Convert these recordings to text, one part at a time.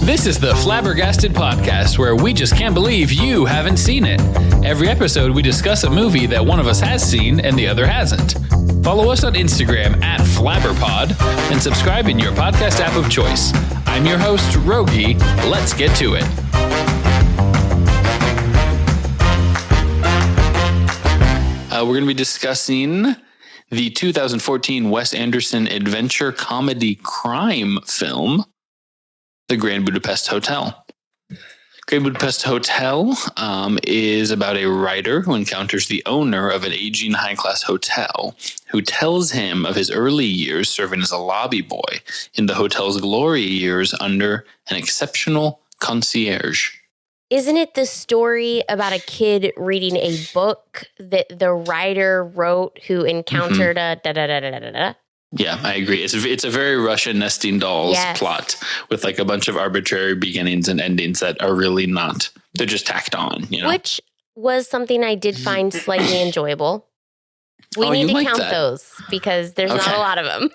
This is the Flabbergasted Podcast, where we just can't believe you haven't seen it. Every episode, we discuss a movie that one of us has seen and the other hasn't. Follow us on Instagram at FlabberPod and subscribe in your podcast app of choice. I'm your host, Rogge. Let's get to it. We're going to be discussing the 2014 Wes Anderson adventure comedy crime film, The Grand Budapest Hotel. Grand Budapest Hotel is about a writer who encounters the owner of an aging high-class hotel who tells him of his early years serving as a lobby boy in the hotel's glory years under an exceptional concierge. Isn't it the story about a kid reading a book that the writer wrote who encountered a da-da-da-da-da-da? Yeah, I agree. It's a very Russian nesting dolls plot with like a bunch of arbitrary beginnings and endings that are really not. They're just tacked on, you know. Which was something I did find slightly enjoyable. We need to count those because there's not a lot of them.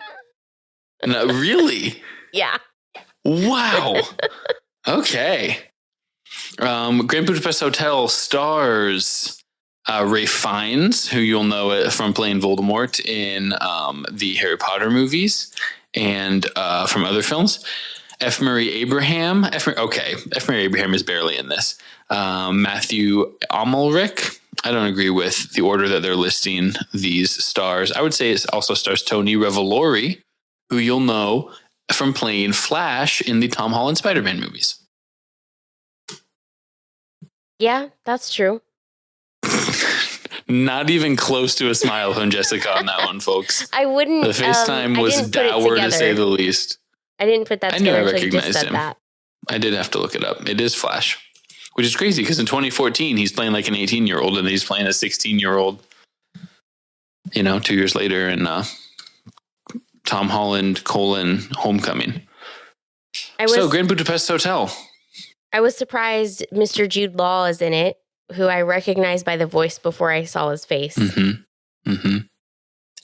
No, really? Yeah. Wow. Okay. Grand Budapest Hotel stars Ralph Fiennes, who you'll know from playing Voldemort in the Harry Potter movies and from other films. F. Murray Abraham. F. Murray Abraham is barely in this. Matthew Amalric. I don't agree with the order that they're listing these stars. I would say it also stars Tony Revolori, who you'll know from playing Flash in the Tom Holland Spider-Man movies. Yeah, that's true. Not even close to a smile from Jessica on that one, folks. I wouldn't. The FaceTime was dour to say the least. I didn't put that together. I knew I recognized him. That. I did have to look it up. It is Flash, which is crazy because in 2014 he's playing like an 18-year-old and he's playing a 16-year-old. 2 years later in Tom Holland: Homecoming. So Grand Budapest Hotel. I was surprised Mr. Jude Law is in it, who I recognized by the voice before I saw his face. Mm-hmm. Mm-hmm.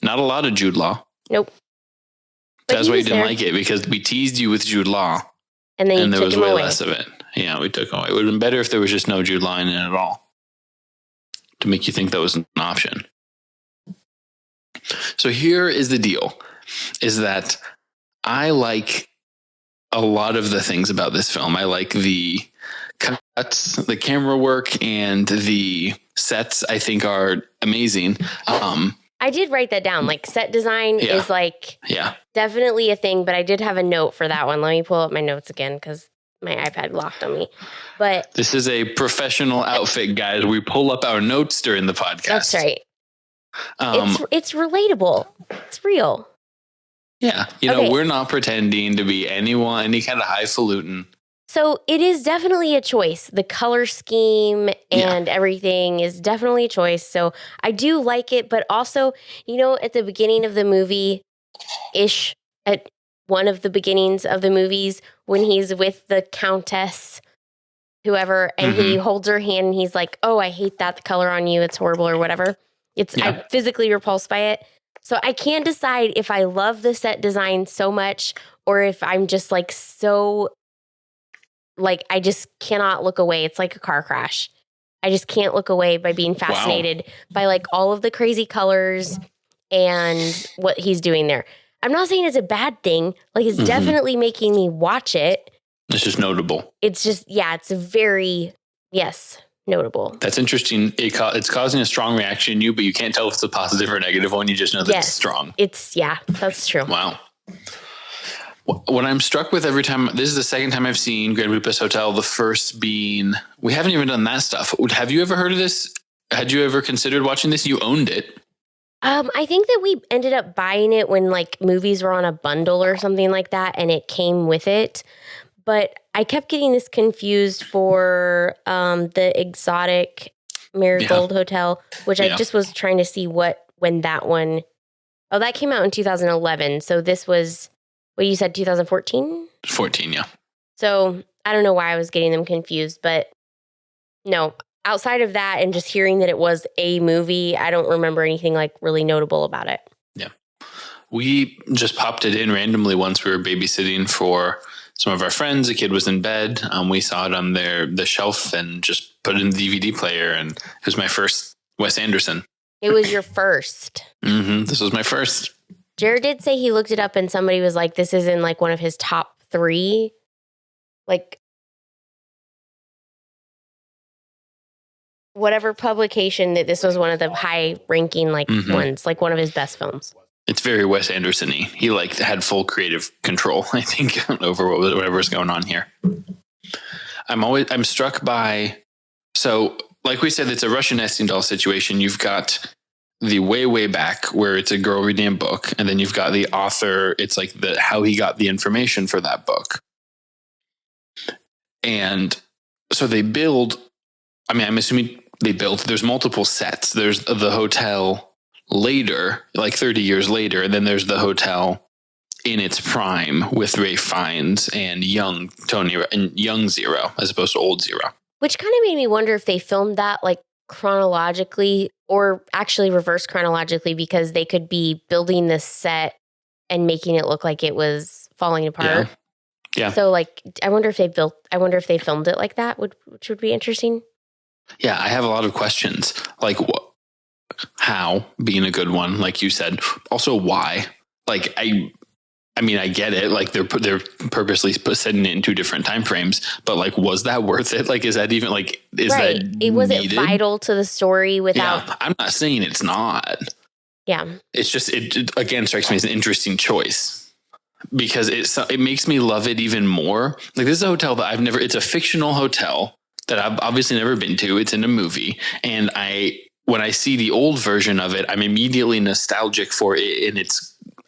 Not a lot of Jude Law. Nope. That's why you didn't like it, because we teased you with Jude Law. And then there was way less of it. Yeah, we took him away. It would have been better if there was just no Jude Law in it at all, to make you think that was an option. So here is the deal, is that I like a lot of the things about this film. I like the cuts, the camera work, and the sets I think are amazing. I did write that down. Like set design is definitely a thing, but I did have a note for that one. Let me pull up my notes again because my iPad locked on me. But this is a professional outfit, guys. We pull up our notes during the podcast. That's right. It's relatable. It's real. Yeah. We're not pretending to be any kind of highfalutin. So it is definitely a choice. The color scheme and everything is definitely a choice. So I do like it, but also, at the beginning of the movie-ish, at one of the beginnings of the movies, when he's with the Countess, whoever, and he holds her hand and he's like, oh, I hate that color on you. It's horrible or whatever. I'm physically repulsed by it. So I can't decide if I love the set design so much or if I'm just like so... Like, I just cannot look away. It's like a car crash. I just can't look away by being fascinated by like all of the crazy colors and what he's doing there. I'm not saying it's a bad thing. Like, it's definitely making me watch it. It's just notable. It's just, it's very, notable. That's interesting. It's causing a strong reaction in you, but you can't tell if it's a positive or negative one. You just know that it's strong. That's true. Wow. What I'm struck with every time, this is the second time I've seen Grand Budapest Hotel, the first being, we haven't even done that stuff. Have you ever heard of this? Had you ever considered watching this? You owned it. I think that we ended up buying it when like movies were on a bundle or something like that, and it came with it. But I kept getting this confused for the Exotic Marigold Hotel, which I just was trying to see when that one, that came out in 2011. So this was... What you said, 2014? 14, yeah. So I don't know why I was getting them confused, but no. Outside of that and just hearing that it was a movie, I don't remember anything like really notable about it. Yeah. We just popped it in randomly once we were babysitting for some of our friends. A kid was in bed. We saw it on the shelf and just put it in the DVD player. And it was my first Wes Anderson. It was your first. This was my first. Jared did say he looked it up and somebody was like, this is in like one of his top 3. Like, whatever publication, that this was one of the high ranking ones, like one of his best films. It's very Wes Anderson-y. He had full creative control, I think, over whatever's going on here. I'm struck by, so like we said, it's a Russian nesting doll situation. You've got the way back where it's a girl reading a book, and then you've got the author. It's like how he got the information for that book. And so they build, I'm assuming there's multiple sets. There's the hotel later, like 30 years later, and then there's the hotel in its prime with Ralph Fiennes and young Tony and young Zero as opposed to old Zero. Which kind of made me wonder if they filmed that like chronologically or actually reverse chronologically, because they could be building this set and making it look like it was falling apart. Yeah. So like, I wonder if they filmed it like that, which would be interesting. Yeah, I have a lot of questions. Like, how being a good one, like you said. Also, why? Like, I get it. Like, they're purposely setting it in 2 different time frames. But like, was that worth it? Like, is that even like? Is right? That it wasn't needed? Vital to the story without. Yeah, I'm not saying it's not. Yeah. It's just it again strikes me as an interesting choice. Because it makes me love it even more. Like, this is a hotel that it's a fictional hotel that I've obviously never been to. It's in a movie. And when I see the old version of it, I'm immediately nostalgic for it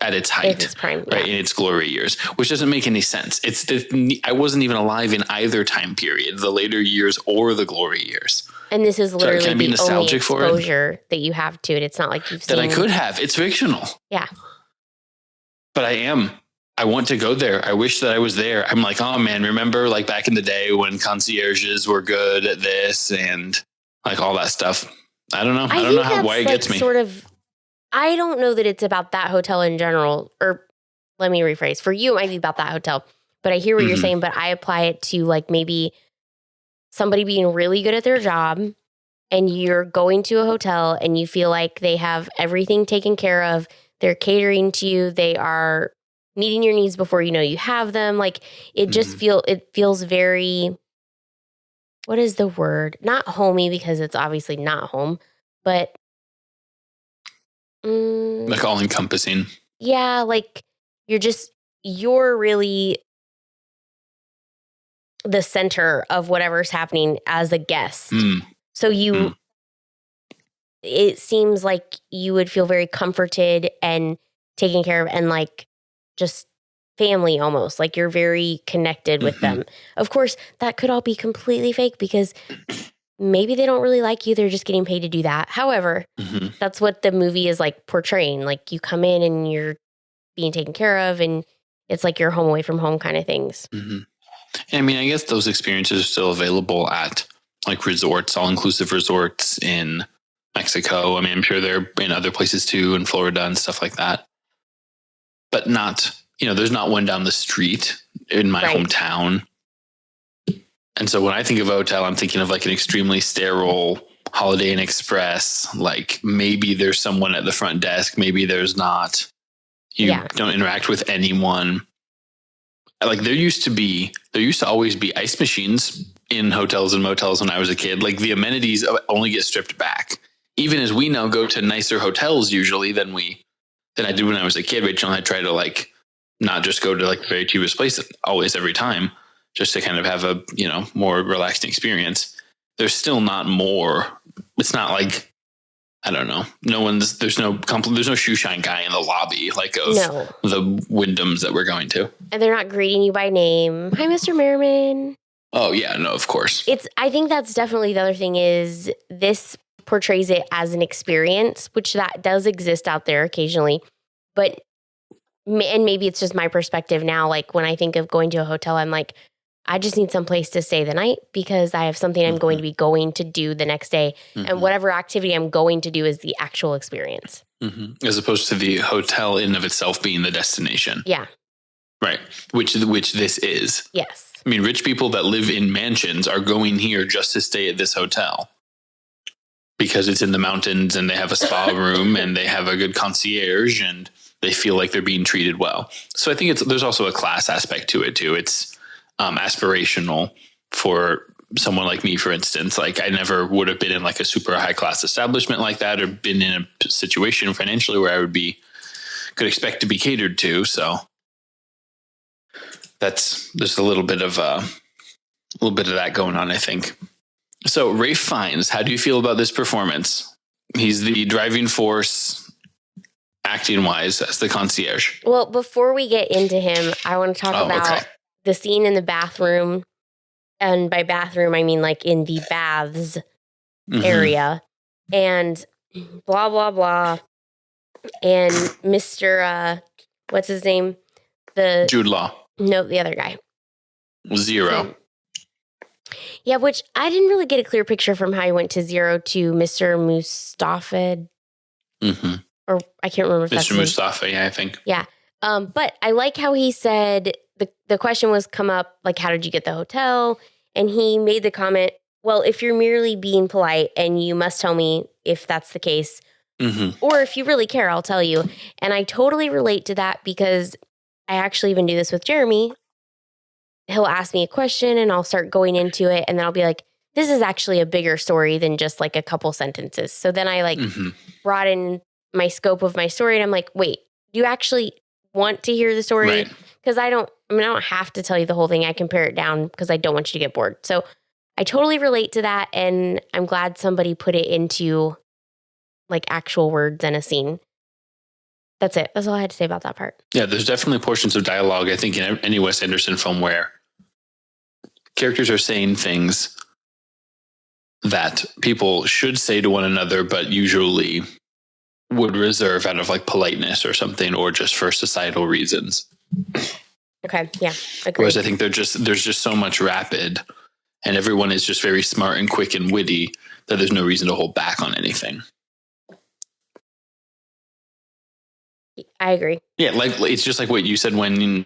at its height, its prime, right? In its glory years, which doesn't make any sense. I wasn't even alive in either time period, the later years or the glory years. And this is literally so the only exposure that you have to it. It's not like you've seen. That I could have. It's fictional. Yeah. But I want to go there. I wish that I was there. I'm like, oh man, remember like back in the day when concierges were good at this and like all that stuff. I don't know. I don't know why it gets me. I don't know that it's about that hotel in general, or let me rephrase. For you, it might be about that hotel, but I hear what you're saying, but I apply it to like maybe somebody being really good at their job and you're going to a hotel and you feel like they have everything taken care of. They're catering to you. They are meeting your needs before you know you have them. Like it just feels very, what is the word? Not homey, because it's obviously not home, but like all encompassing. Yeah, like you're really the center of whatever's happening as a guest. So it seems like you would feel very comforted and taken care of and like just family almost, like you're very connected with them. Of course, that could all be completely fake because maybe they don't really like you. They're just getting paid to do that. However, that's what the movie is like portraying. Like you come in and you're being taken care of and it's like you're home away from home kind of things. I mean, I guess those experiences are still available at like resorts, all-inclusive resorts in Mexico. I mean, I'm sure they're in other places too, in Florida and stuff like that. But not, there's not one down the street in my hometown. And so when I think of a hotel, I'm thinking of like an extremely sterile Holiday Inn Express. Like maybe there's someone at the front desk, maybe there's not. You don't interact with anyone. Like there used to always be ice machines in hotels and motels when I was a kid. Like the amenities only get stripped back. Even as we now go to nicer hotels usually than I did when I was a kid. Rachel and I try to like not just go to like the very cheapest place always every time, just to kind of have a more relaxing experience. There's still not more. It's not like, I don't know. There's no shoe shine guy in the lobby like of the Wyndhams that we're going to. And they're not greeting you by name. Hi, Mr. Merriman. Oh yeah, no, of course. I think that's definitely the other thing is this portrays it as an experience, which that does exist out there occasionally. But, and maybe it's just my perspective now. Like when I think of going to a hotel, I'm like, I just need some place to stay the night because I have something I'm going to be going to do the next day. And whatever activity I'm going to do is the actual experience. As opposed to the hotel in and of itself being the destination. Yeah. Right. Which this is. Yes. I mean, rich people that live in mansions are going here just to stay at this hotel because it's in the mountains and they have a spa room and they have a good concierge and they feel like they're being treated well. So I think there's also a class aspect to it too. It's aspirational for someone like me, for instance. Like I never would have been in like a super high class establishment like that or been in a situation financially where I could expect to be catered to. So there's a little bit of that going on, I think. So Ralph Fiennes, how do you feel about this performance? He's the driving force, acting wise, as the concierge. Well, before we get into him, I want to talk about the scene in the bathroom. And by bathroom, I mean like in the baths area. And blah, blah, blah. And Mr. What's his name? Jude Law. No, the other guy. Zero. Yeah, which I didn't really get a clear picture from how he went to Zero to Mr. Mustafa. Or I can't remember if that's Mr. Mustafa, yeah, I think. Yeah. But I like how he said the question was come up, like, how did you get the hotel? And he made the comment, well, if you're merely being polite and you must tell me if that's the case, or if you really care, I'll tell you. And I totally relate to that because I actually even do this with Jeremy. He'll ask me a question and I'll start going into it. And then I'll be like, this is actually a bigger story than just like a couple sentences. So then I like broaden my scope of my story. And I'm like, wait, do you actually want to hear the story? Because I don't have to tell you the whole thing. I can pare it down because I don't want you to get bored. So I totally relate to that. And I'm glad somebody put it into like actual words and a scene. That's it. That's all I had to say about that part. Yeah, there's definitely portions of dialogue, I think, in any Wes Anderson film where characters are saying things that people should say to one another, but usually would reserve out of like politeness or something, or just for societal reasons. Okay, yeah, agreed. Whereas I think there's just so much rapid, and everyone is just very smart and quick and witty that there's no reason to hold back on anything. I agree. Yeah, like it's just like what you said when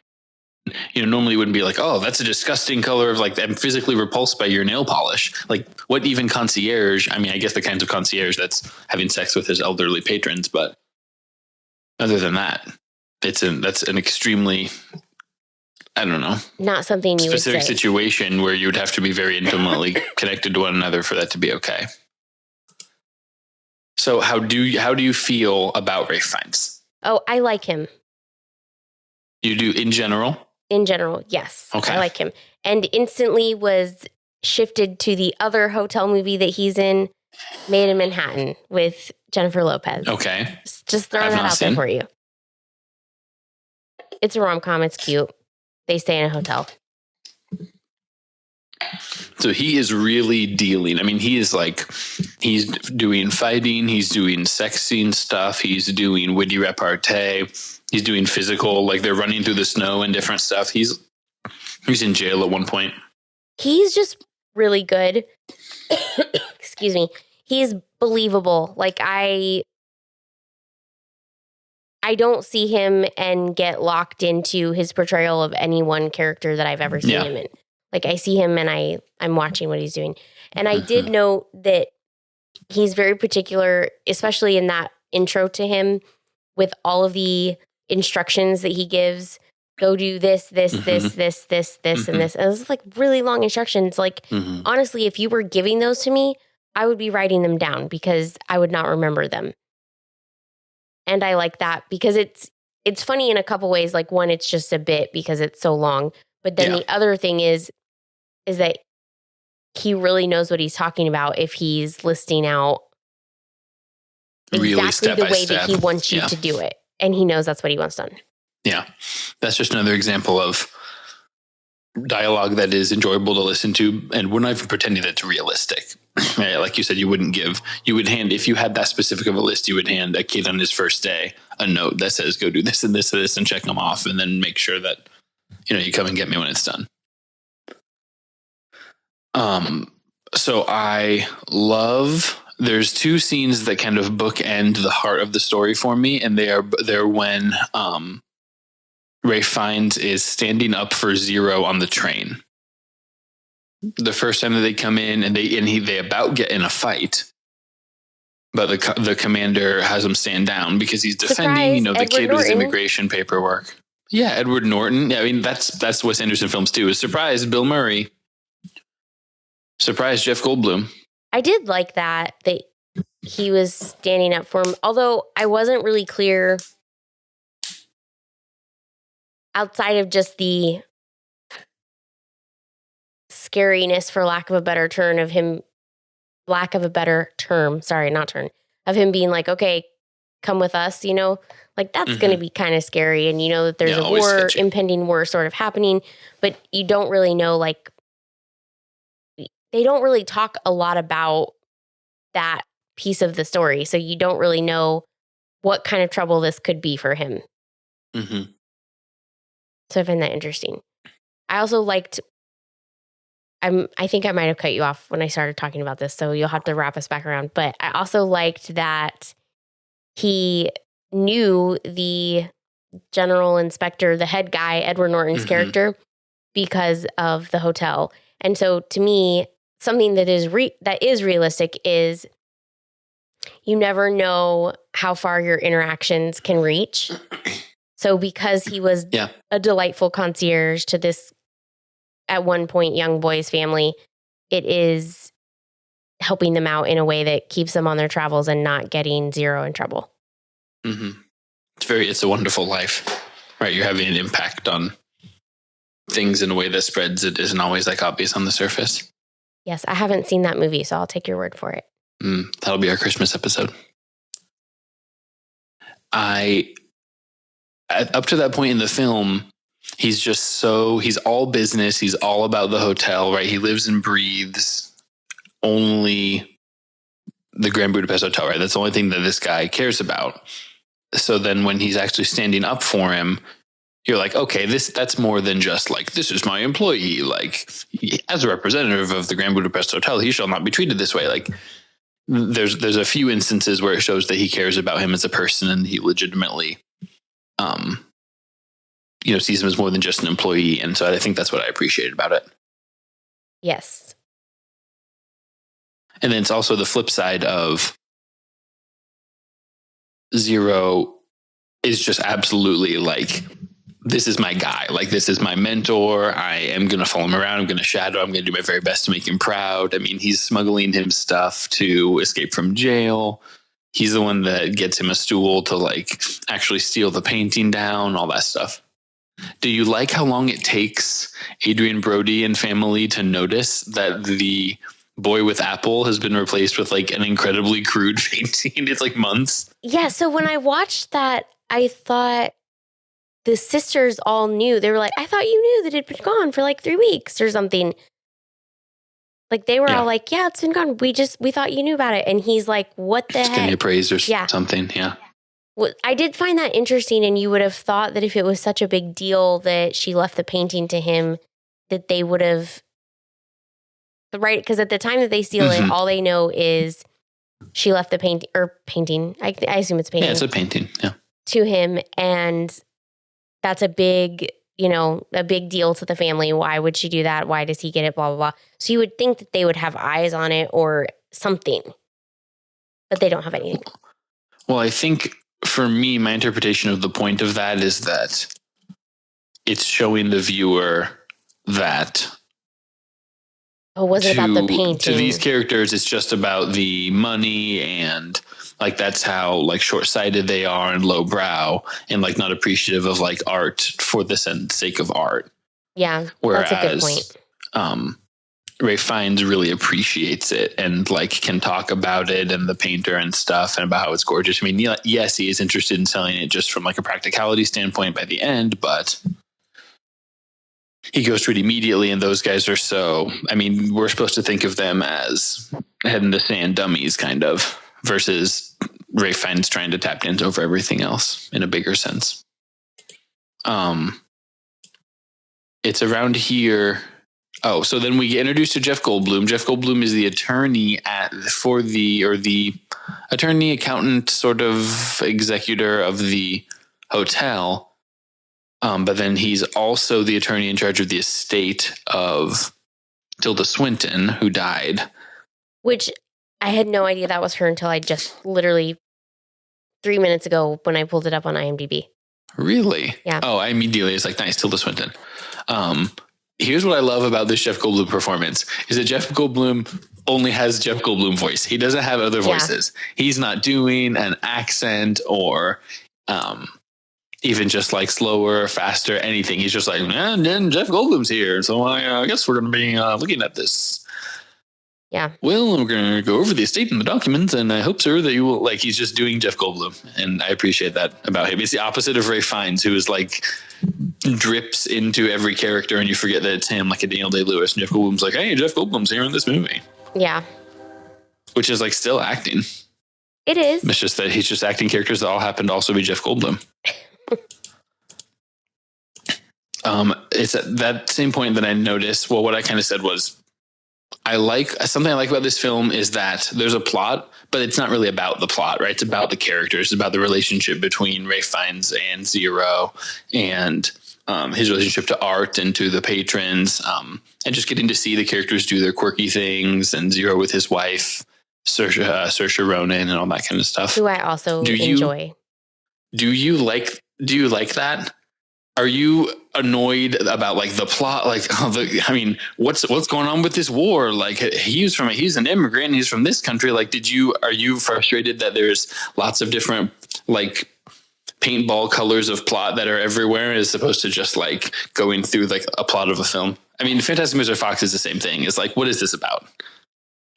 normally it wouldn't be like, oh, that's a disgusting color of like I'm physically repulsed by your nail polish. Like what even concierge? I mean, I guess the kinds of concierge that's having sex with his elderly patrons, but other than that, that's an extremely, I don't know, not something you specific would say. Situation where you would have to be very intimately connected to one another for that to be okay. So how do you feel about Ralph Fiennes? Oh, I like him. You do in general? In general, yes. Okay. I like him. And instantly was shifted to the other hotel movie that he's in, Made in Manhattan with Jennifer Lopez. Okay. Just throwing that out there for you. It's a rom-com. It's cute. They stay in a hotel. So he is really dealing. I mean, he's doing fighting. He's doing sex scene stuff. He's doing witty repartee. He's doing physical, like they're running through the snow and different stuff. He's in jail at one point. He's just really good. Excuse me. He's believable. Like I don't see him and get locked into his portrayal of any one character that I've ever seen him in. Like I see him and I'm watching what he's doing. And I did note that he's very particular, especially in that intro to him with all of the instructions that he gives. Go do this, this, this, this, this, this, and this. And it's like really long instructions. Like honestly, if you were giving those to me, I would be writing them down because I would not remember them. And I like that because it's funny in a couple ways. Like one, it's just a bit because it's so long. But then the other thing is that he really knows what he's talking about if he's listing out exactly the way that he wants you to do it. And he knows that's what he wants done. Yeah. That's just another example of dialogue that is enjoyable to listen to. And we're not even pretending that it's realistic. Right? Like you said, you would hand, if you had that specific of a list, you would hand a kid on his first day a note that says, go do this and this and this and check them off. And then make sure that, you come and get me when it's done. So I love, there's two scenes that kind of bookend the heart of the story for me. And they're when, Ray finds is standing up for Zero on the train. The first time that they come in and they about get in a fight, but the commander has him stand down because he's defending, Surprise, the Edward kid with his Norton. immigration paperwork. Yeah, Edward Norton. Yeah, I mean that's Wes Anderson films too. Is surprise Bill Murray, surprise Jeff Goldblum. I did like that he was standing up for him, although I wasn't really clear outside of just the scariness, for lack of a better term, of him being like, okay, come with us, like that's going to be kind of scary. And that there's a war, sketchy. Impending war sort of happening, but you don't really know, like, they don't really talk a lot about that piece of the story. So you don't really know what kind of trouble this could be for him. Mm-hmm. So I find that interesting. I also liked, I think I might have cut you off when I started talking about this, so you'll have to wrap us back around. But I also liked that he knew the general inspector, the head guy, Edward Norton's character, because of the hotel. And so to me, something that is realistic is you never know how far your interactions can reach. So because he was a delightful concierge to this, at one point, young boy's family, it is helping them out in a way that keeps them on their travels and not getting Zero in trouble. Mm-hmm. It's a Wonderful Life, right? You're having an impact on things in a way that spreads. It isn't always like obvious on the surface. Yes, I haven't seen that movie, so I'll take your word for it. That'll be our Christmas episode. Up to that point in the film, he's all business. He's all about the hotel, right? He lives and breathes only the Grand Budapest Hotel, right? That's the only thing that this guy cares about. So then when he's actually standing up for him, you're like, okay, that's more than just like, this is my employee. Like, as a representative of the Grand Budapest Hotel, he shall not be treated this way. Like, there's a few instances where it shows that he cares about him as a person and he legitimately sees him as more than just an employee. And so I think that's what I appreciated about it. Yes. And then it's also the flip side of Zero is just absolutely like, this is my guy. Like, this is my mentor. I am going to follow him around. I'm going to shadow. I'm going to do my very best to make him proud. I mean, he's smuggling him stuff to escape from jail. He's the one that gets him a stool to like actually steal the painting down, all that stuff. Do you like how long it takes Adrian Brody and family to notice that the boy with apple has been replaced with like an incredibly crude painting? It's like months. Yeah. So when I watched that, I thought the sisters all knew. They were like, I thought you knew that it'd been gone for like 3 weeks or something. Like they were all like, yeah, it's been gone. We thought you knew about it. And he's like, what the heck? Getting appraised or something. Yeah. Well, I did find that interesting. And you would have thought that if it was such a big deal that she left the painting to him, that they would have, right? Because at the time that they steal it, all they know is she left the painting. I assume it's painting. Yeah, it's a painting. Yeah. To him. And that's a big deal to the family. Why would she do that? Why does he get it? Blah, blah, blah. So you would think that they would have eyes on it or something, but they don't have anything. Well, I think for me, my interpretation of the point of that is that it's showing the viewer that about the painting. To these characters, it's just about the money and like that's how like short-sighted they are and lowbrow and like not appreciative of like art for the sake of art. Yeah, whereas, that's a good point. Ray Fiennes really appreciates it and like can talk about it and the painter and stuff and about how it's gorgeous. I mean, yes, he is interested in selling it just from like a practicality standpoint by the end, but he goes to it immediately. And those guys are we're supposed to think of them as head in the sand dummies kind of, versus Ray Fiennes trying to tap dance over everything else in a bigger sense. It's around here. Oh, so then we get introduced to Jeff Goldblum. Jeff Goldblum is the attorney the attorney, accountant, sort of executor of the hotel. But then he's also the attorney in charge of the estate of Tilda Swinton, who died. Which I had no idea that was her until I just literally 3 minutes ago when I pulled it up on IMDb. Really? Yeah. Oh, I immediately was like, nice, Tilda Swinton. Here's what I love about this Jeff Goldblum performance is that Jeff Goldblum only has Jeff Goldblum voice. He doesn't have other voices. He's not doing an accent or even just like slower, faster, anything. He's just like, and then Jeff Goldblum's here. So I guess we're going to be looking at this. Yeah. Well, we're going to go over the estate and the documents, and I hope, sir, that you will, like, he's just doing Jeff Goldblum. And I appreciate that about him. It's the opposite of Ralph Fiennes, who is like drips into every character and you forget that it's him, like a Daniel Day-Lewis. And Jeff Goldblum's like, hey, Jeff Goldblum's here in this movie. Yeah. Which is like still acting. It is. It's just that he's just acting characters that all happen to also be Jeff Goldblum. It's at that same point that I noticed, well, what I kind of said was, something I like about this film is that there's a plot, but it's not really about the plot, right? It's about the characters, it's about the relationship between Ralph Fiennes and Zero, and his relationship to Art and to the patrons, and just getting to see the characters do their quirky things, and Zero with his wife, Saoirse Ronan, and all that kind of stuff. Who I also enjoy. Do you like that? Are you annoyed about like the plot? Like, what's going on with this war? Like he's an immigrant. He's from this country. Like, are you frustrated that there's lots of different like paintball colors of plot that are everywhere as opposed to just like going through like a plot of a film? I mean, Fantastic Mr. Fox is the same thing. It's like, what is this about?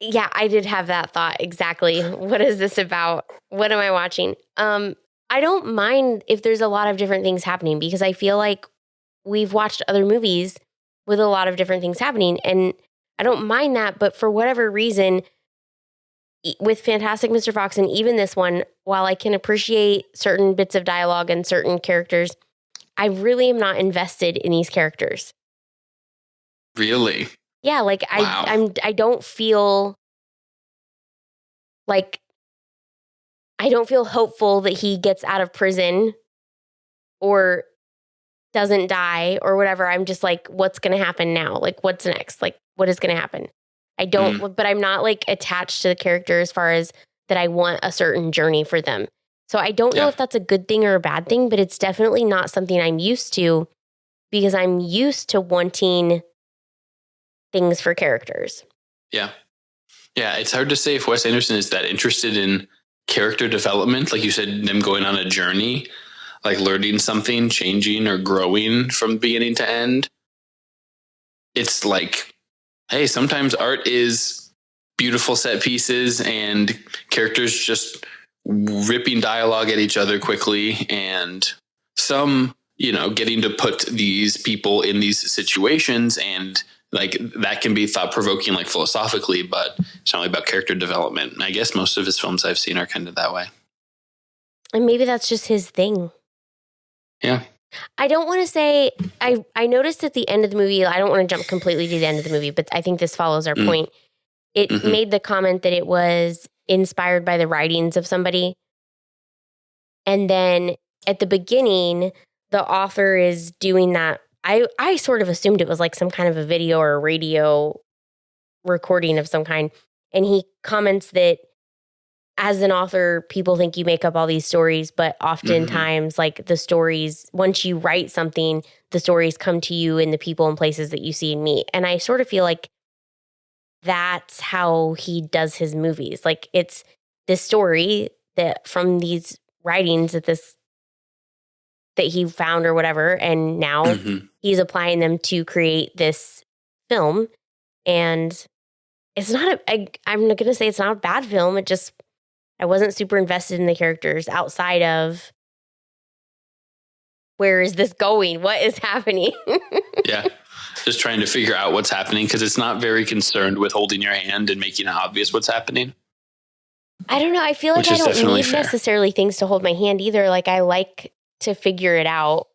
Yeah, I did have that thought exactly. What is this about? What am I watching? I don't mind if there's a lot of different things happening because I feel like we've watched other movies with a lot of different things happening and I don't mind that. But for whatever reason, with Fantastic Mr. Fox and even this one, while I can appreciate certain bits of dialogue and certain characters, I really am not invested in these characters. Really? Yeah, like wow. I don't feel like I don't feel hopeful that he gets out of prison or doesn't die or whatever. I'm just like, what's going to happen now? Like, what's next? Like, what is going to happen? I don't, but I'm not like attached to the character as far as that I want a certain journey for them. So I don't know if that's a good thing or a bad thing, but it's definitely not something I'm used to because I'm used to wanting things for characters. Yeah. Yeah. It's hard to say if Wes Anderson is that interested in character development, like you said, them going on a journey, like learning something, changing or growing from beginning to end. It's like, hey, sometimes art is beautiful set pieces and characters just ripping dialogue at each other quickly, and some, getting to put these people in these situations, and like that can be thought provoking, like philosophically, but it's not only about character development. And I guess most of his films I've seen are kind of that way. And maybe that's just his thing. Yeah. I don't want to say, I noticed at the end of the movie, I don't want to jump completely to the end of the movie, but I think this follows our point. It made the comment that it was inspired by the writings of somebody. And then at the beginning, the author is doing that. I sort of assumed it was like some kind of a video or a radio recording of some kind. And he comments that as an author, people think you make up all these stories, but oftentimes like the stories, once you write something, the stories come to you in the people and places that you see and meet. And I sort of feel like that's how he does his movies. Like it's this story that from these writings that he found or whatever, and now he's applying them to create this film. And it's not I'm not going to say it's not a bad film. It just, I wasn't super invested in the characters outside of where is this going? What is happening? Yeah. Just trying to figure out what's happening because it's not very concerned with holding your hand and making it obvious what's happening. I don't know. I feel like I don't need necessarily things to hold my hand either. Like I like to figure it out.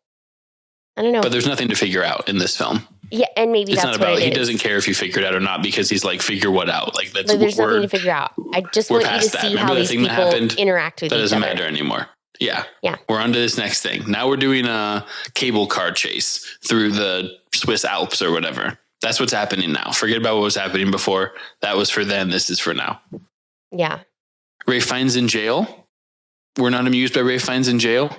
I don't know. But there's nothing to figure out in this film. Yeah, and maybe it's that's not about, what it he is. doesn't care if you figure it out or not because he's like, figure what out? Like that's there's nothing to figure out. I just want you to see how these people interact with each other. That doesn't matter anymore. Yeah. Yeah. We're on to this next thing. Now we're doing a cable car chase through the Swiss Alps or whatever. That's what's happening now. Forget about what was happening before. That was for then. This is for now. Yeah. Ray Fiennes in jail. We're not amused by Ray Fiennes in jail.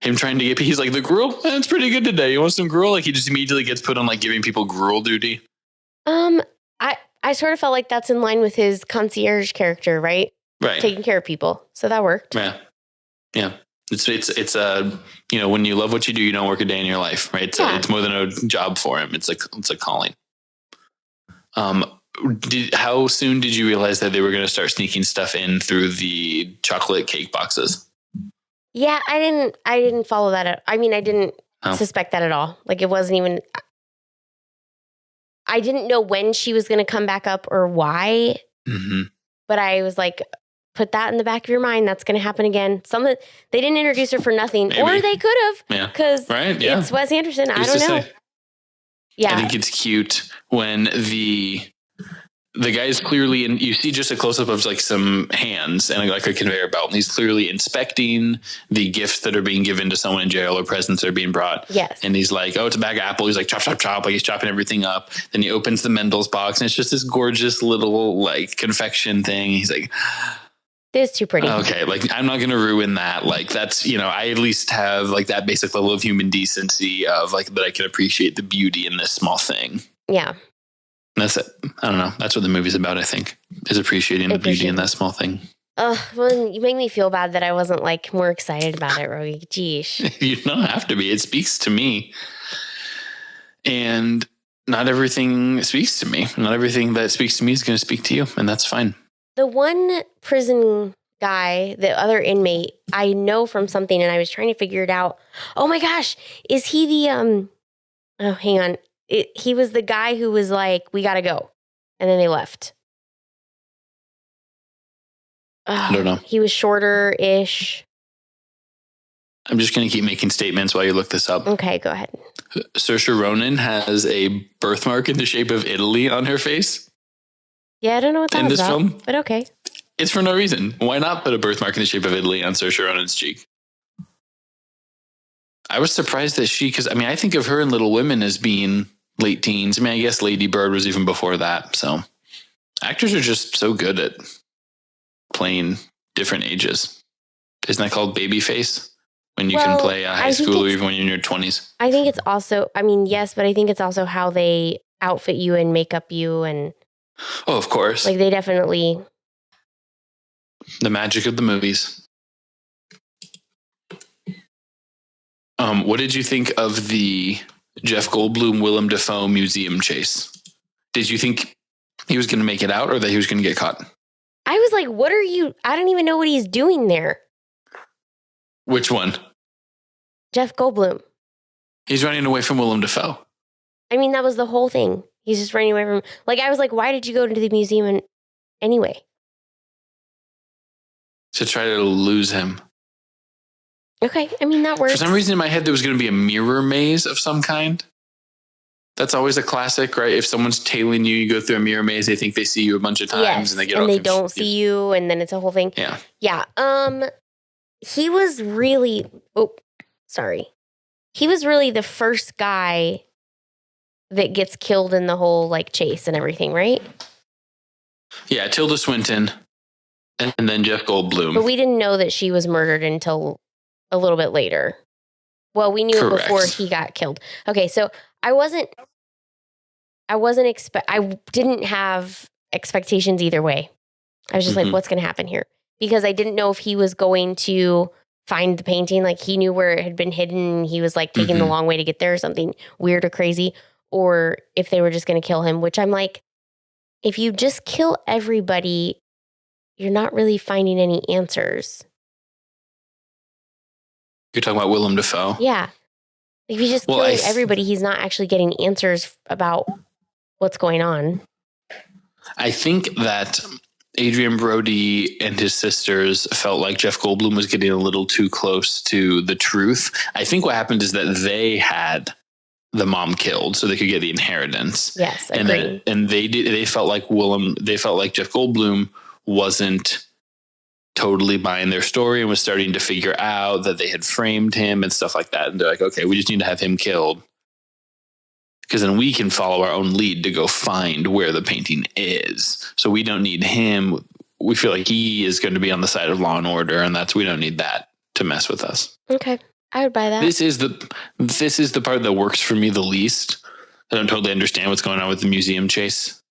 Him trying to get, he's like, the gruel? It's pretty good today. You want some gruel? Like he just immediately gets put on like giving people gruel duty. I sort of felt like that's in line with his concierge character, right? Right. Taking care of people. So that worked. Yeah. Yeah. It's when you love what you do, you don't work a day in your life, right? It's more than a job for him. It's a calling. How soon did you realize that they were going to start sneaking stuff in through the chocolate cake boxes? Yeah, I didn't follow that. I didn't suspect that at all. Like it wasn't even, I didn't know when she was going to come back up or why, but I was like, put that in the back of your mind. That's going to happen again. They didn't introduce her for nothing, maybe. Or they could have, because it's Wes Anderson. I don't know. Yeah, I think it's cute when the guy is clearly, and you see just a close up of like some hands and like a conveyor belt, and he's clearly inspecting the gifts that are being given to someone in jail or presents that are being brought. Yes, and he's like, "Oh, it's a bag of apple." He's like, "Chop, chop, chop!" Like he's chopping everything up. Then he opens the Mendel's box, and it's just this gorgeous little like confection thing. He's like, it is too pretty. Okay, like I'm not going to ruin that. Like that's, I at least have like that basic level of human decency of like that I can appreciate the beauty in this small thing. Yeah. That's it. I don't know. That's what the movie's about, I think, is appreciating the beauty in that small thing. Well, you make me feel bad that I wasn't like more excited about it, Rogge. Geesh. You don't have to be. It speaks to me. And not everything speaks to me. Not everything that speaks to me is going to speak to you. And that's fine. The one prison guy, the other inmate, I know from something and I was trying to figure it out. Oh my gosh. Is he the, oh, hang on. He was the guy who was like, we got to go. And then they left. I don't know. He was shorter-ish. I'm just going to keep making statements while you look this up. Okay, go ahead. Saoirse Ronan has a birthmark in the shape of Italy on her face. Yeah, I don't know what that was about, film, but okay. It's for no reason. Why not put a birthmark in the shape of Italy on Saoirse Ronan's cheek? I was surprised that because I think of her in Little Women as being late teens. I guess Lady Bird was even before that. So actors are just so good at playing different ages. Isn't that called babyface? When you can play a high schooler even when you're in your 20s. I think it's also, yes, but I think it's also how they outfit you and make up you. And oh, of course. Like they definitely. The magic of the movies. What did you think of the Jeff Goldblum, Willem Dafoe museum chase? Did you think he was going to make it out or that he was going to get caught? I was like, I don't even know what he's doing there. Which one? Jeff Goldblum. He's running away from Willem Dafoe. That was the whole thing. He's just running away from, I was like, why did you go to the museum anyway? To try to lose him. Okay, that works. For some reason in my head, there was going to be a mirror maze of some kind. That's always a classic, right? If someone's tailing you, you go through a mirror maze, they think they see you a bunch of times and they get all confused. Don't see you, and then it's a whole thing. Yeah. Yeah. He was really, he was really the first guy that gets killed in the whole chase and everything, right? Yeah, Tilda Swinton and then Jeff Goldblum. But we didn't know that she was murdered until a little bit later. Well, we knew it before he got killed. Okay, so I didn't have expectations either way. I was just like, what's going to happen here? Because I didn't know if he was going to find the painting. Like he knew where it had been hidden. And he was taking the long way to get there or something weird or crazy. Or if they were just going to kill him, which I'm like, if you just kill everybody, you're not really finding any answers. You're talking about Willem Dafoe? Yeah. If he's just killing everybody, he's not actually getting answers about what's going on. I think that Adrian Brody and his sisters felt like Jeff Goldblum was getting a little too close to the truth. I think what happened is that they had the mom killed so they could get the inheritance. Yes, and they felt like Jeff Goldblum wasn't totally buying their story and was starting to figure out that they had framed him and stuff like that. And they're like, okay, we just need to have him killed, because then we can follow our own lead to go find where the painting is. So we don't need him. We feel like he is going to be on the side of law and order, and we don't need that to mess with us. Okay. I would buy that. This is the part that works for me the least. I don't totally understand what's going on with the museum chase.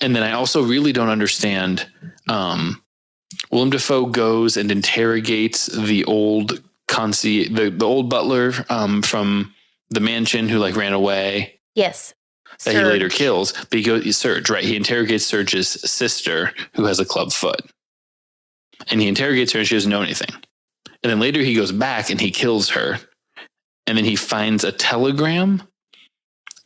And then I also really don't understand, Willem Dafoe goes and interrogates the old the old butler from the mansion who ran away. Yes. That Serge. he later kills. But he goes, Serge, right? He interrogates Serge's sister who has a club foot. And he interrogates her and she doesn't know anything. And then later he goes back and he kills her. And then he finds a telegram.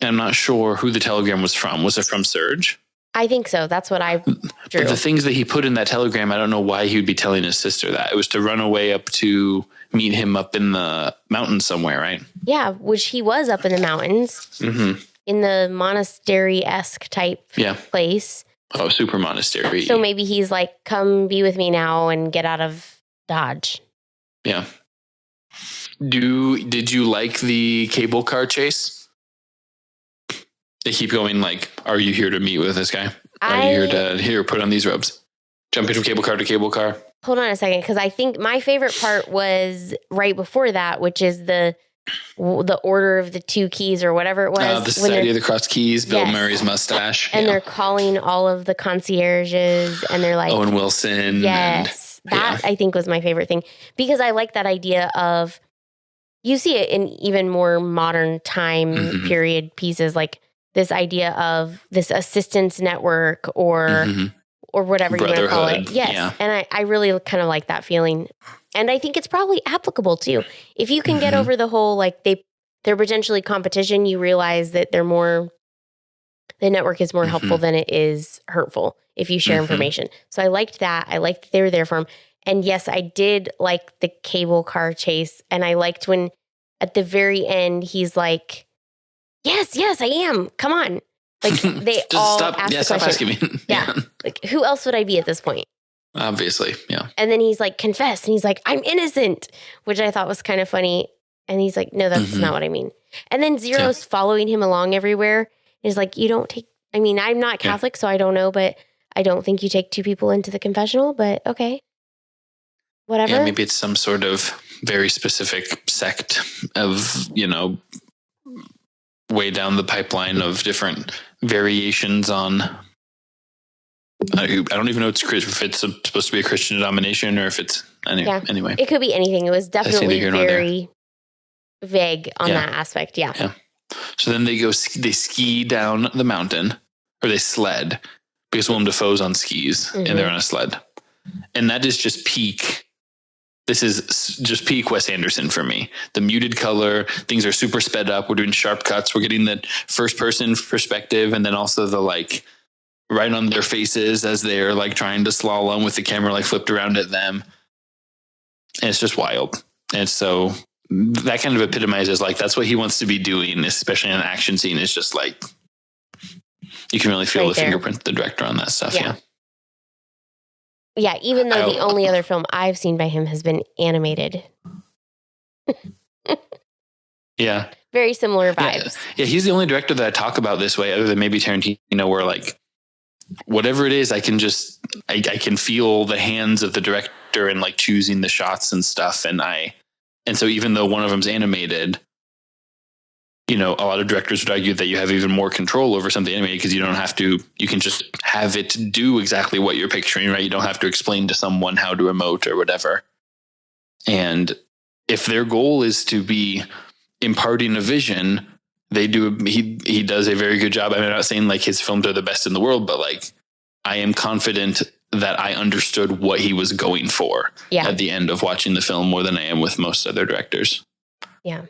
And I'm not sure who the telegram was from. Was it from Serge? I think so. That's what I drew. But the things that he put in that telegram, I don't know why he would be telling his sister that. It was to run away up to meet him up in the mountains somewhere, right? Yeah, which he was up in the mountains. Mm-hmm. In the monastery-esque type place. Oh, super monastery. So maybe he's like, come be with me now and get out of Dodge. Yeah. Did you like the cable car chase? They keep going are you here to meet with this guy? Are you here to put on these robes? Jumping from cable car to cable car. Hold on a second, because I think my favorite part was right before that, which is the order of the two keys or whatever it was. The Society of the Crossed Keys, Bill Yes. Murray's mustache. And they're calling all of the concierges and they're like, Owen Wilson. Yes. That I think was my favorite thing, because I like that idea of, you see it in even more modern time period pieces, like this idea of this assistance network or whatever you want to call it. Yes. Yeah. And I really kind of like that feeling. And I think it's probably applicable too. If you can get over the whole, they're potentially competition, you realize that the network is more helpful than it is hurtful if you share information. So I liked that. I liked that they were there for him. And yes, I did like the cable car chase. And I liked when at the very end, he's like, yes, I am. Come on. They all stop. ask the Stop question. asking me. Yeah. Who else would I be at this point? Obviously. Yeah. And then he's like, confess. And he's like, I'm innocent, which I thought was kind of funny. And he's like, no, that's not what I mean. And then Zero's following him along everywhere. He's like, you don't take, I'm not Catholic, so I don't know, but I don't think you take two people into the confessional, but okay. Whatever. Yeah, maybe it's some sort of very specific sect of, way down the pipeline of different variations on. I don't even know if it's supposed to be a Christian denomination or if it's anyway. It could be anything. It was definitely very vague on that aspect. Yeah. So then they ski down the mountain, or they sled, because Willem Dafoe's on skis and they're on a sled. And that is just peak. This is just peak Wes Anderson for me. The muted color, things are super sped up. We're doing sharp cuts. We're getting the first person perspective, and then also the right on their faces as they're trying to slalom with the camera flipped around at them. And it's just wild. And so that kind of epitomizes that's what he wants to be doing, especially in an action scene. It's just you can really feel the fingerprint of the director on that stuff. Yeah. Yeah, even though the only other film I've seen by him has been animated. Yeah. Very similar vibes. Yeah, he's the only director that I talk about this way, other than maybe Tarantino, where whatever it is, I can feel the hands of the director and choosing the shots and stuff. And so even though one of them's animated, a lot of directors would argue that you have even more control over something animated because you can just have it do exactly what you're picturing, right? You don't have to explain to someone how to emote or whatever. And if their goal is to be imparting a vision, he does a very good job. I'm not saying his films are the best in the world, but I am confident that I understood what he was going for at the end of watching the film more than I am with most other directors. Yeah.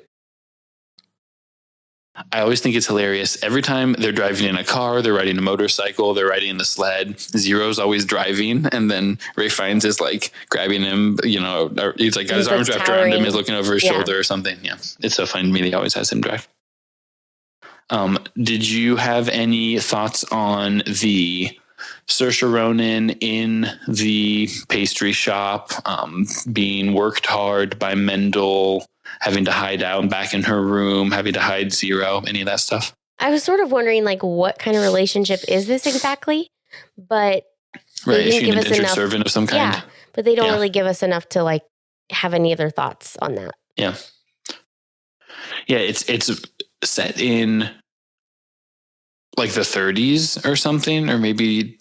I always think it's hilarious. Every time they're driving in a car, they're riding a motorcycle, they're riding the sled. Zero's always driving, and then Ralph Fiennes is grabbing him, or he's got his arms wrapped around him, he's looking over his shoulder or something. Yeah, it's so funny to me that he always has him drive. Did you have any thoughts on the Saoirse Ronan in the pastry shop, being worked hard by Mendel, having to hide out back in her room, having to hide Zero, any of that stuff? I was sort of wondering, like, what kind of relationship is this exactly? But Right, they is didn't she give an us indentured enough. servant of some kind? Yeah, but they don't Yeah. really give us enough to like have any other thoughts on that. Yeah. Yeah, it's set in like the 30s or something, or maybe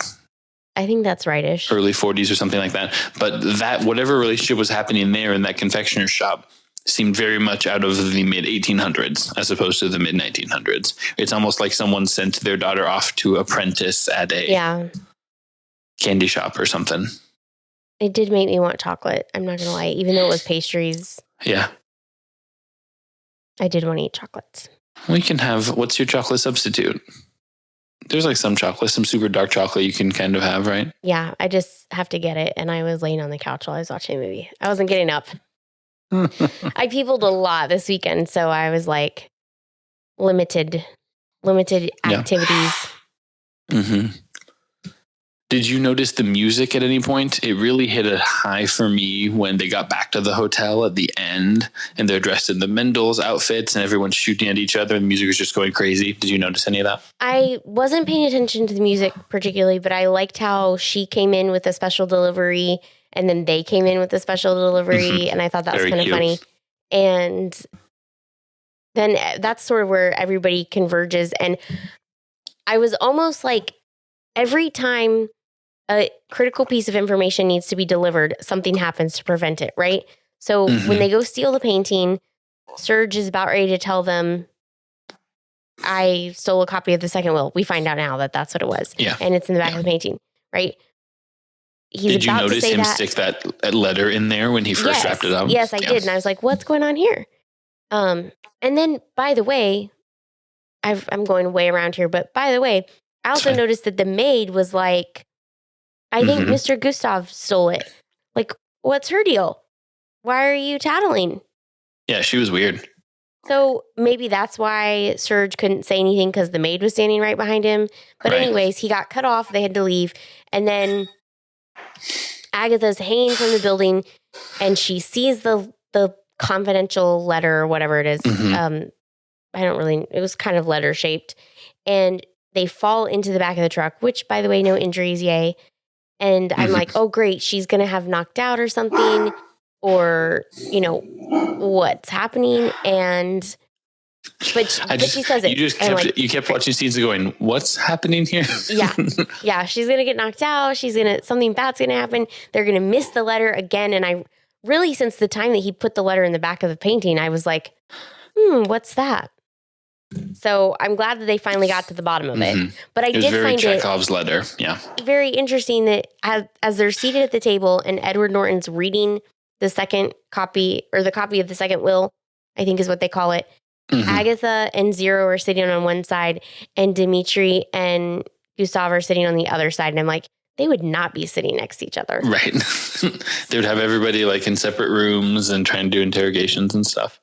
I think that's rightish. early 40s or something like that. But that whatever relationship was happening there in that confectioner's shop seemed very much out of the mid 1800s as opposed to the mid 1900s. It's almost like someone sent their daughter off to apprentice at a candy shop or something. It did make me want chocolate. I'm not going to lie. Even though it was pastries, Yeah. I did want to eat chocolates. We can have, what's your chocolate substitute? There's like some chocolate, some super dark chocolate you can kind of have, right? Yeah, I just have to get it. And I was laying on the couch while I was watching the movie. I wasn't getting up. I peopled a lot this weekend. So I was like limited activities. Mm-hmm. Did you notice the music at any point? It really hit a high for me when they got back to the hotel at the end and they're dressed in the Mendel's outfits and everyone's shooting at each other and the music was just going crazy. Did you notice any of that? I wasn't paying attention to the music particularly, but I liked how she came in with a special delivery and then they came in with a special delivery. And I thought that was kind of funny. And then that's sort of where everybody converges. And I was almost like every time a critical piece of information needs to be delivered, something happens to prevent it, right? So when they go steal the painting, Serge is about ready to tell them, I stole a copy of the second will. We find out now that that's what it was. Yeah. And it's in the back of the painting, right? Did you notice him stick that letter in there when he first wrapped it up? Yes, I did. And I was like, what's going on here? And then, by the way, I'm going way around here, but by the way, I also noticed that the maid was like, I think Mr. Gustav stole it. Like, what's her deal? Why are you tattling? Yeah, she was weird. So maybe that's why Serge couldn't say anything because the maid was standing right behind him. But anyways, he got cut off. They had to leave. And then Agatha's hanging from the building and she sees the confidential letter or whatever it is. It was kind of letter shaped. And they fall into the back of the truck, which, by the way, no injuries, yay. And I'm like, oh, great, she's going to have knocked out or something, or, what's happening. But she says it. You kept watching scenes and going, what's happening here? Yeah, she's going to get knocked out. Something bad's going to happen. They're going to miss the letter again. And I really, since the time that he put the letter in the back of the painting, I was like, what's that? So I'm glad that they finally got to the bottom of it. But I did find Chekhov's letter. Yeah. Very interesting that as they're seated at the table and Edward Norton's reading the second copy or the copy of the second will, I think is what they call it. Agatha and Zero are sitting on one side and Dimitri and Gustav are sitting on the other side. And I'm like, they would not be sitting next to each other. Right. They would have everybody like in separate rooms and trying to do interrogations and stuff.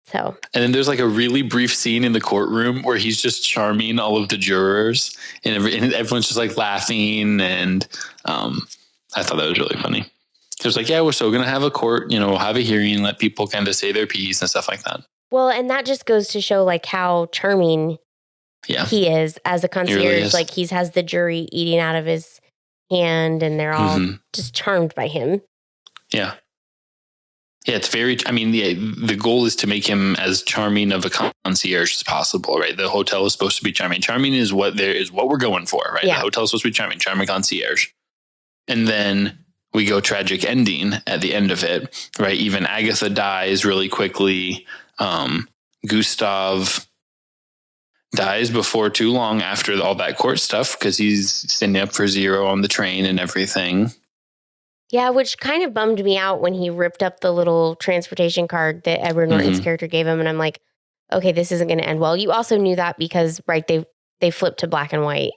So, and then there's like a really brief scene in the courtroom where he's just charming all of the jurors and everyone's just like laughing. And I thought that was really funny. It was like, yeah, we're still going to have a court, we'll have a hearing, let people kind of say their piece and stuff like that. Well, and that just goes to show like how charming he is as a concierge. He really is. Like he has the jury eating out of his hand and they're all just charmed by him. Yeah. Yeah, it's the goal is to make him as charming of a concierge as possible, right? The hotel is supposed to be charming. Charming is what we're going for, right? Yeah. The hotel is supposed to be charming concierge. And then we go tragic ending at the end of it, right? Even Agatha dies really quickly. Gustav dies before too long after all that court stuff because he's standing up for Zero on the train and everything. Yeah, which kind of bummed me out when he ripped up the little transportation card that Edward Norton's character gave him. And I'm like, okay, this isn't going to end well. You also knew that because, right, they flipped to black and white.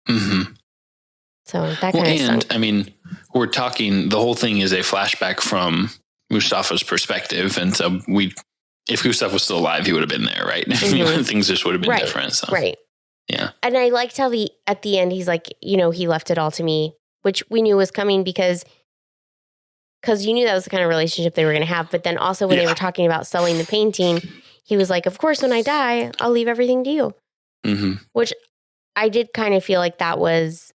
So that kind of stunk. I mean, we're talking, the whole thing is a flashback from Mustafa's perspective. And so if Gustav was still alive, he would have been there, right? Things just would have been different. So. Right. Yeah. And I liked how at the end, he's like, you know, he left it all to me, which we knew was coming because you knew that was the kind of relationship they were going to have. But then also when they were talking about selling the painting, he was like, of course, when I die, I'll leave everything to you. Mm-hmm. Which I did kind of feel like that was,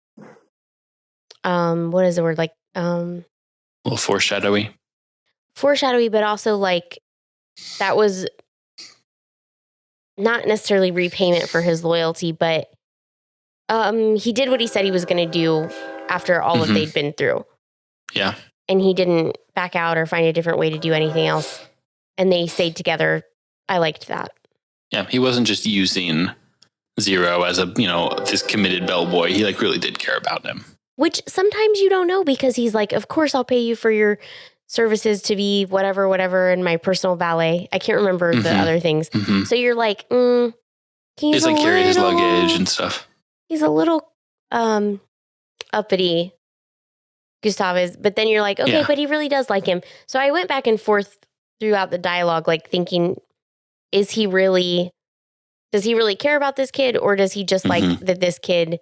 what is the word? Like, a little foreshadowy, but also like that was not necessarily repayment for his loyalty, but he did what he said he was going to do after all that they'd been through. Yeah. And he didn't back out or find a different way to do anything else. And they stayed together. I liked that. Yeah. He wasn't just using Zero as this committed bellboy. He like really did care about him. Which sometimes you don't know because he's like, of course I'll pay you for your services to be whatever, and my personal valet. I can't remember the other things. So you're like, he's like carried his luggage and stuff. He's a little uppity, Gustav is, but then you're like, okay, but he really does like him. So I went back and forth throughout the dialogue, like thinking, does he really care about this kid, or does he just like that this kid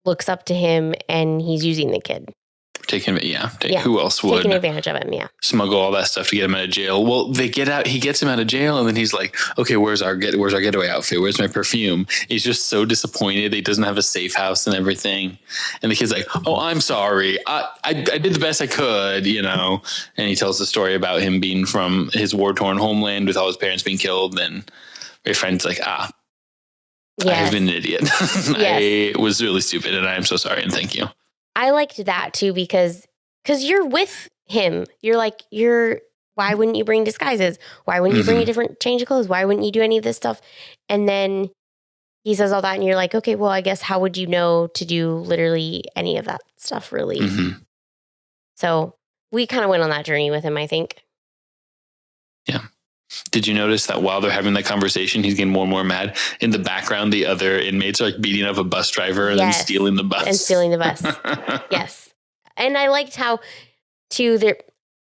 looks up to him and he's using the kid? Who else would? Taking advantage of him, smuggle all that stuff to get him out of jail. Well, he gets him out of jail, and then he's like, okay, where's our getaway outfit? Where's my perfume? He's just so disappointed that he doesn't have a safe house and everything. And the kid's like, oh, I'm sorry. I did the best I could, And he tells the story about him being from his war-torn homeland with all his parents being killed. And my friend's like, I have been an idiot. I was really stupid, and I am so sorry, and thank you. I liked that too because you're with him. You're like, why wouldn't you bring disguises? Why wouldn't you bring a different change of clothes? Why wouldn't you do any of this stuff? And then he says all that and you're like, okay, well, I guess how would you know to do literally any of that stuff really? So we kind of went on that journey with him, I think. Yeah. Did you notice that while they're having that conversation, he's getting more and more mad? In the background, the other inmates are like beating up a bus driver and then stealing the bus. Yes. And I liked how, too,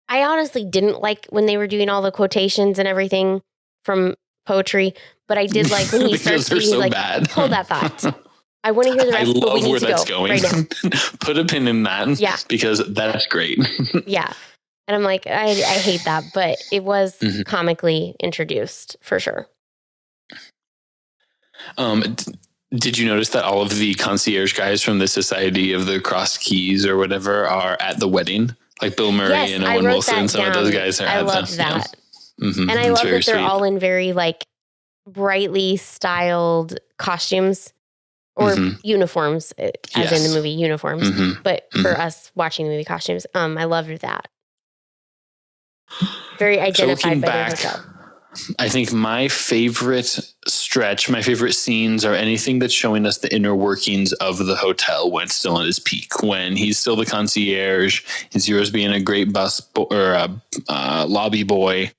I honestly didn't like when they were doing all the quotations and everything from poetry, but I did like when he starts he's so like, bad. Hold that thought. I want to hear the rest, but we need to go right now. Put a pin in that. Yeah. Because that's great. Yeah. And I'm like, I hate that, but it was comically introduced for sure. Did you notice that all of the concierge guys from the Society of the Crossed Keys or whatever are at the wedding? Like Bill Murray and Owen Wilson, some of those guys are at the. I love that. And I love that they're all in very like brightly styled costumes or uniforms, as in the movie uniforms. But for us watching the movie costumes, I loved that. Very identified by the hotel. I think my favorite scenes are anything that's showing us the inner workings of the hotel when it's still at its peak, when he's still the concierge, and Zero's being a great lobby boy.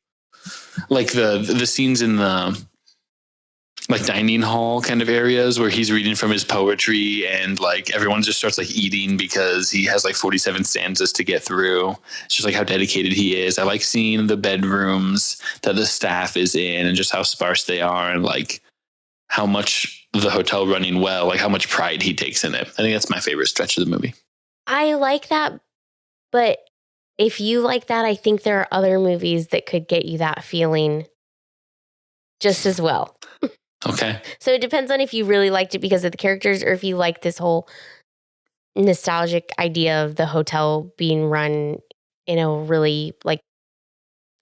Like the scenes in the like dining hall kind of areas where he's reading from his poetry and like everyone just starts like eating because he has like 47 stanzas to get through. It's just like how dedicated he is. I like seeing the bedrooms that the staff is in and just how sparse they are and like how much the hotel running well, like how much pride he takes in it. I think that's my favorite stretch of the movie. I like that, but if you like that, I think there are other movies that could get you that feeling just as well. Okay. So it depends on if you really liked it because of the characters or if you like this whole nostalgic idea of the hotel being run in a really like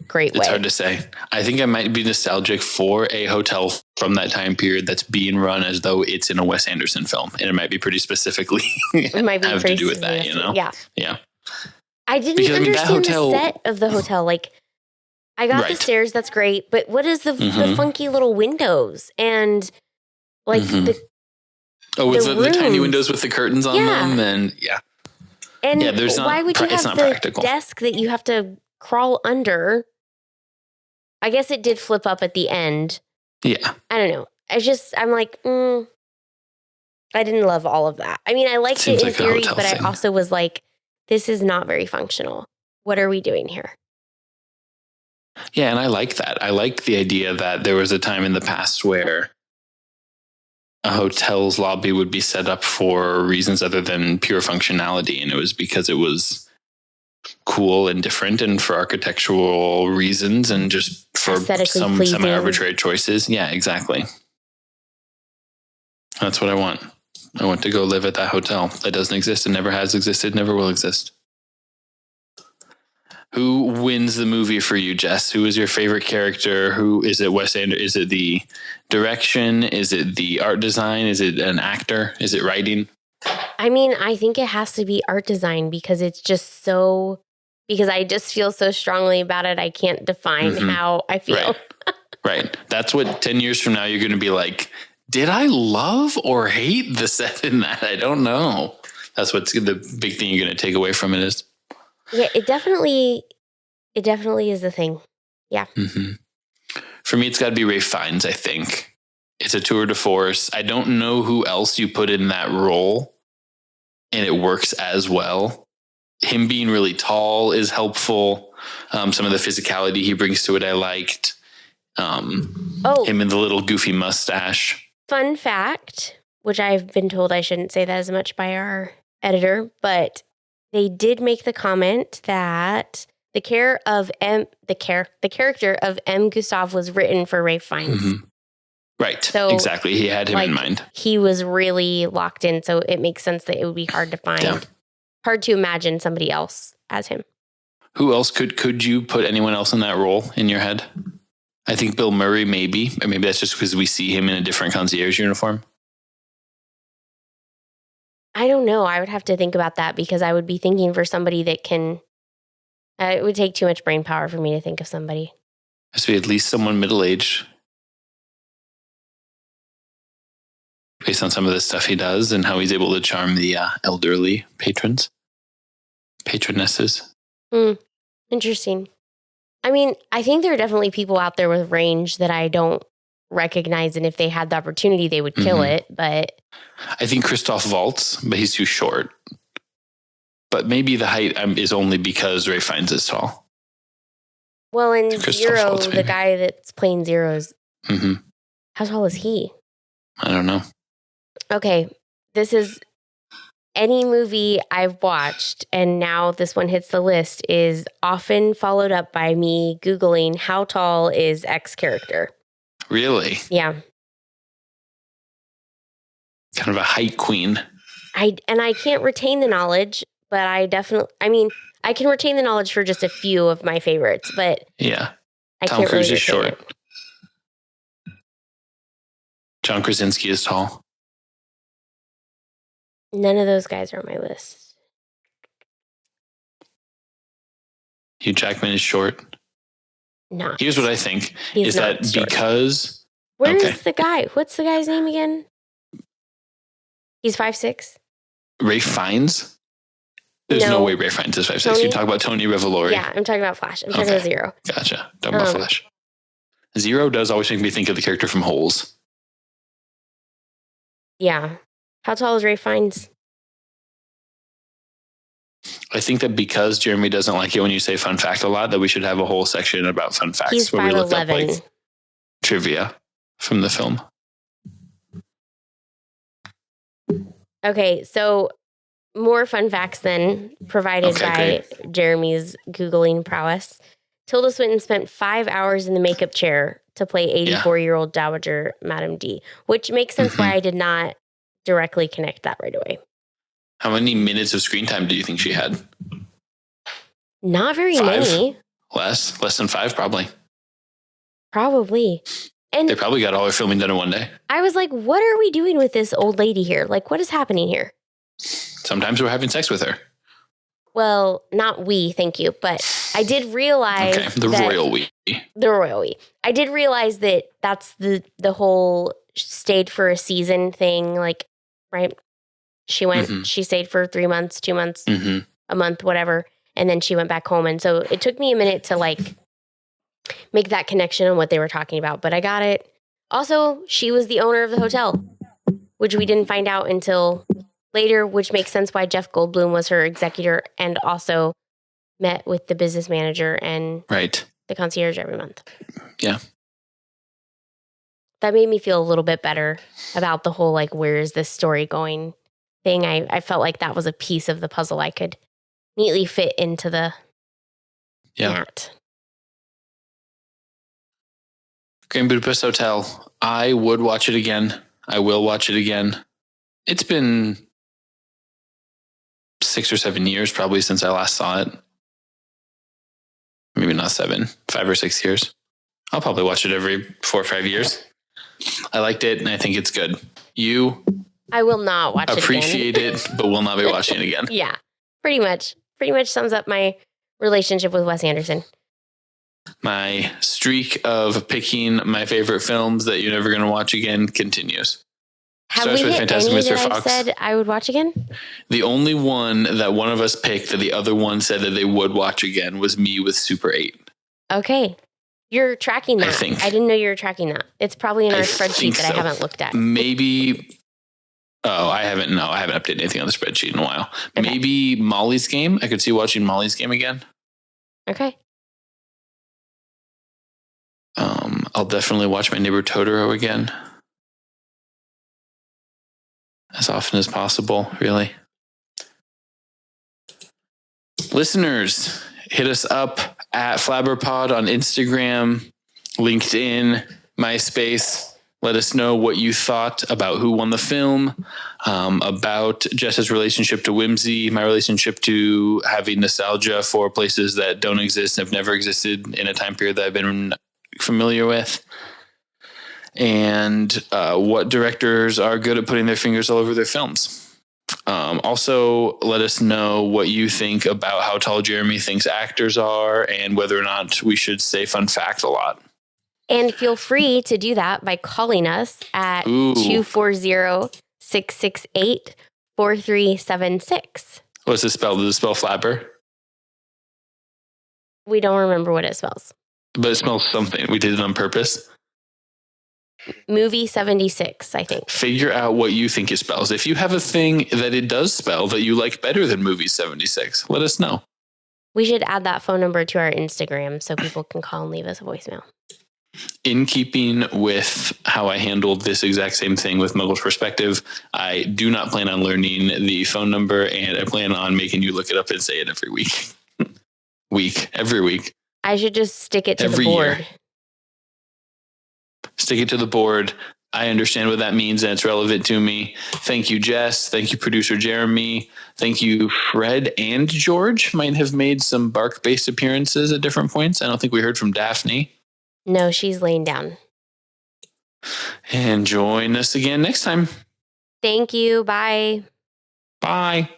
great way. It's hard to say. I think I might be nostalgic for a hotel from that time period that's being run as though it's in a Wes Anderson film. And it might be pretty specifically it might be have to do with that, Yeah. Yeah. I didn't understand the set of the hotel. Like, I got the stairs, that's great, but what is the funky little windows and like the tiny windows with the curtains on them and there's not, why would you have the practical desk that you have to crawl under? I guess it did flip up at the end. Yeah. I don't know. I'm like, I didn't love all of that. I mean, I liked it in theory, but I also was like, this is not very functional. What are we doing here? Yeah, and I like that. I like the idea that there was a time in the past where a hotel's lobby would be set up for reasons other than pure functionality. And it was because it was cool and different and for architectural reasons and just for some semi-arbitrary choices. Yeah, exactly. That's what I want. I want to go live at that hotel that doesn't exist and never has existed, never will exist. Who wins the movie for you, Jess? Who is your favorite character? Who is it? Wes Anderson? Is it the direction? Is it the art design? Is it an actor? Is it writing? I mean, I think it has to be art design because it's just because I just feel so strongly about it. I can't define how I feel. Right. That's what 10 years from now, you're going to be like, did I love or hate the set in that? I don't know. That's what's the big thing you're going to take away from it is. Yeah, it definitely is a thing. Yeah. Mm-hmm. For me, it's got to be Ralph Fiennes, I think. It's a tour de force. I don't know who else you put in that role, and it works as well. Him being really tall is helpful. Some of the physicality he brings to it, I liked. Him and the little goofy mustache. Fun fact, which I've been told I shouldn't say that as much by our editor, but they did make the comment that the character of M. Gustav was written for Ralph Fiennes. Mm-hmm. Right. So, exactly. He had him in mind. He was really locked in, so it makes sense that it would be hard to find, hard to imagine somebody else as him. Who else could you put anyone else in that role in your head? I think Bill Murray, maybe. Or maybe that's just because we see him in a different concierge uniform. I don't know. I would have to think about that because I would be thinking for somebody that can... it would take too much brain power for me to think of somebody. Has to be at least someone middle-aged. Based on some of the stuff he does and how he's able to charm the elderly patronesses. Interesting. I mean, I think there are definitely people out there with range that I don't recognize, and if they had the opportunity, they would kill it, but... I think Christoph Waltz, but he's too short. But maybe the height is only because Ralph Fiennes is tall. Well, in Zero, the guy that's playing Zero's... How tall is he? I don't know. Okay, this is... Any movie I've watched, and now this one hits the list, is often followed up by me Googling how tall is X character. Really? Yeah. Kind of a height queen. I can't retain the knowledge, but I can retain the knowledge for just a few of my favorites, but yeah, Tom Cruise is short. It. John Krasinski is tall. None of those guys are on my list. Hugh Jackman is short. No. Here's what I think is that short. Because... Where's the guy? What's the guy's name again? He's 5'6". Ralph Fiennes? There's no way Ralph Fiennes is 5'6". You talk about Tony Revolori. Yeah, I'm talking about Flash. I'm talking about Zero. Gotcha. Talking about Flash. Zero does always make me think of the character from Holes. Yeah. How tall is Ralph Fiennes? I think that because Jeremy doesn't like it when you say fun fact a lot, that we should have a whole section about fun facts. He's where we look up 5'11". Trivia from the film. Okay, so more fun facts then, provided by Jeremy's Googling prowess. Tilda Swinton spent 5 hours in the makeup chair to play 84-year-old Dowager Madame D, which makes sense why I did not directly connect that right away. How many minutes of screen time do you think she had? Not very many. Less than 5, probably. Probably. And they probably got all their filming done in one day. I was like, what are we doing with this old lady here? Like, what is happening here? Sometimes we're having sex with her. Well, not we, thank you. But I did realize the royal we. The royal we. I did realize that that's the whole stayed for a season thing, like, right? She went, she stayed for 3 months, 2 months, a month, whatever. And then she went back home. And so it took me a minute to like make that connection on what they were talking about, but I got it. Also, she was the owner of the hotel, which we didn't find out until later, which makes sense why Jeff Goldblum was her executor and also met with the business manager and the concierge every month. Yeah. that made me feel a little bit better about the whole, like, where is this story going thing. I felt like that was a piece of the puzzle I could neatly fit into the plot. Grand Budapest Hotel. I would watch it again. I will watch it again. It's been 6 or 7 years probably since I last saw it. Maybe not 7, 5 or 6 years. I'll probably watch it every 4 or 5 years. I liked it and I think it's good. You? I will not watch it again. Appreciate it, but will not be watching it again. Yeah, pretty much. Pretty much sums up my relationship with Wes Anderson. My streak of picking my favorite films that you're never going to watch again continues. Have we hit any that I said I would watch again? The only one that one of us picked that the other one said that they would watch again was me with Super 8. Okay. You're tracking that. I didn't know you were tracking that. It's probably in our spreadsheet that I haven't looked at. Maybe. Oh, I haven't updated anything on the spreadsheet in a while. Okay. Maybe Molly's Game. I could see watching Molly's Game again. Okay. I'll definitely watch My Neighbor Totoro again. As often as possible, really. Listeners, hit us up at FlabberPod on Instagram, LinkedIn, MySpace. Let us know what you thought about who won the film, about Jess's relationship to whimsy, my relationship to having nostalgia for places that don't exist, have never existed in a time period that I've been familiar with, and what directors are good at putting their fingers all over their films. Also, let us know what you think about how tall Jeremy thinks actors are and whether or not we should say fun fact a lot. And feel free to do that by calling us at 240-668-4376. What's it spelled? Does it spell flabber? We don't remember what it spells. But it smells something. We did it on purpose. Movie 76, I think. Figure out what you think it spells. If you have a thing that it does spell that you like better than Movie 76, let us know. We should add that phone number to our Instagram so people can call and leave us a voicemail. In keeping with how I handled this exact same thing with Muggle's Perspective, I do not plan on learning the phone number, and I plan on making you look it up and say it every week. Every week. I should just stick it to the board. Year. Stick it to the board. I understand what that means, and it's relevant to me. Thank you, Jess. Thank you, producer Jeremy. Thank you, Fred and George. Might have made some bark-based appearances at different points. I don't think we heard from Daphne. No, she's laying down. And join us again next time. Thank you. Bye. Bye.